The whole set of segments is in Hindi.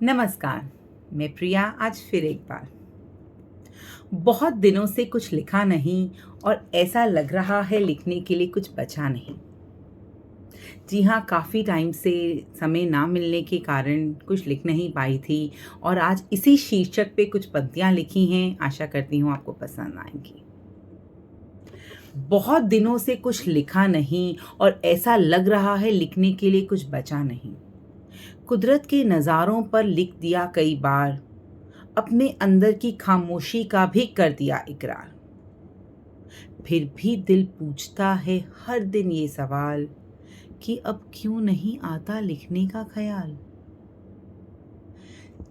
नमस्कार। मैं प्रिया आज फिर एक बार बहुत दिनों से कुछ लिखा नहीं और ऐसा लग रहा है लिखने के लिए कुछ बचा नहीं। जी हाँ, काफ़ी टाइम से समय ना मिलने के कारण कुछ लिख नहीं पाई थी और आज इसी शीर्षक पे कुछ पंक्तियाँ लिखी हैं। आशा करती हूँ आपको पसंद आएंगी। बहुत दिनों से कुछ लिखा नहीं और ऐसा लग रहा है लिखने के लिए कुछ बचा नहीं। कुदरत के नज़ारों पर लिख दिया कई बार, अपने अंदर की खामोशी का भी कर दिया इकरार। फिर भी दिल पूछता है हर दिन ये सवाल कि अब क्यों नहीं आता लिखने का ख्याल।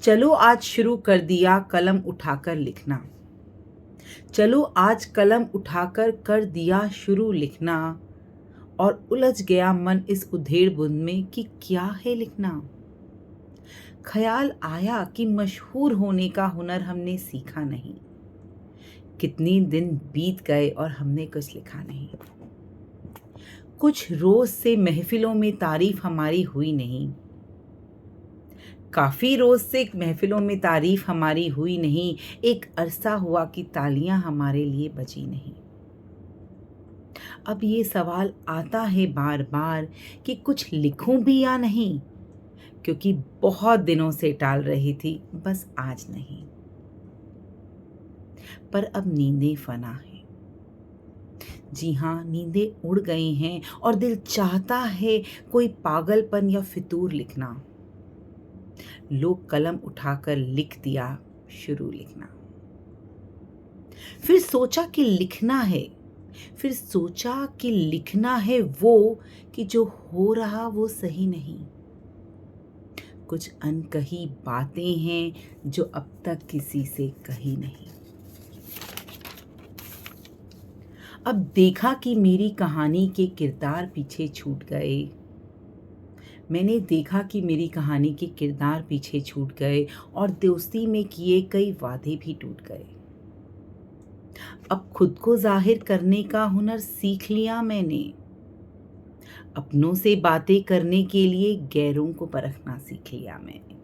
चलो आज शुरू कर दिया कलम उठाकर लिखना। चलो आज कलम उठाकर कर दिया शुरू लिखना। और उलझ गया मन इस उधेड़-बुन में कि क्या है लिखना। ख्याल आया कि मशहूर होने का हुनर हमने सीखा नहीं। कितने दिन बीत गए और हमने कुछ लिखा नहीं। कुछ रोज से महफिलों में तारीफ हमारी हुई नहीं। काफी रोज से महफिलों में तारीफ हमारी हुई नहीं। एक अरसा हुआ कि तालियां हमारे लिए बजी नहीं। अब ये सवाल आता है बार बार कि कुछ लिखूं भी या नहीं, क्योंकि बहुत दिनों से टाल रही थी, बस आज नहीं। पर अब नींदें फना है। जी हाँ, नींदें उड़ गई हैं और दिल चाहता है कोई पागलपन या फितूर लिखना। लोग कलम उठाकर लिख दिया शुरू लिखना। फिर सोचा कि लिखना है, फिर सोचा कि लिखना है वो कि जो हो रहा वो सही नहीं। कुछ अनकही बातें हैं जो अब तक किसी से कही नहीं। अब देखा कि मेरी कहानी के किरदार पीछे छूट गए। मैंने देखा कि मेरी कहानी के किरदार पीछे छूट गए और दोस्ती में किए कई वादे भी टूट गए। अब खुद को जाहिर करने का हुनर सीख लिया मैंने। अपनों से बातें करने के लिए गैरों को परखना सीख लिया मैंने।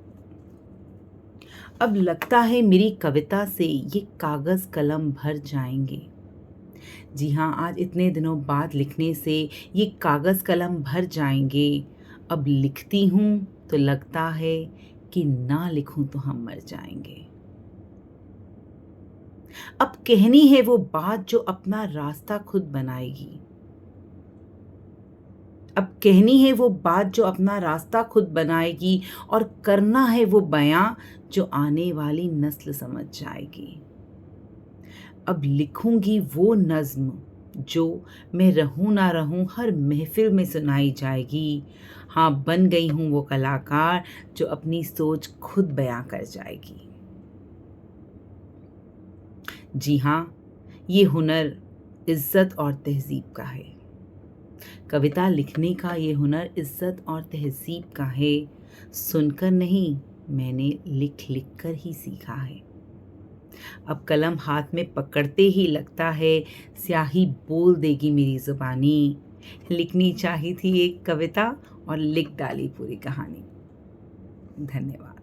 अब लगता है मेरी कविता से ये कागज कलम भर जाएंगे। जी हाँ, आज इतने दिनों बाद लिखने से ये कागज कलम भर जाएंगे। अब लिखती हूँ तो लगता है कि ना लिखूं तो हम मर जाएंगे। अब कहनी है वो बात जो अपना रास्ता खुद बनाएगी। अब कहनी है वो बात जो अपना रास्ता खुद बनाएगी और करना है वो बयां जो आने वाली नस्ल समझ जाएगी। अब लिखूंगी वो नज्म जो मैं रहूं ना रहूं हर महफिल में सुनाई जाएगी। हाँ, बन गई हूं वो कलाकार जो अपनी सोच खुद बयां कर जाएगी। जी हाँ, ये हुनर इज्जत और तहजीब का है। कविता लिखने का ये हुनर इज्जत और तहजीब का है। सुनकर नहीं, मैंने लिख लिख कर ही सीखा है। अब कलम हाथ में पकड़ते ही लगता है स्याही बोल देगी मेरी जुबानी। लिखनी चाहिए थी एक कविता और लिख डाली पूरी कहानी। धन्यवाद।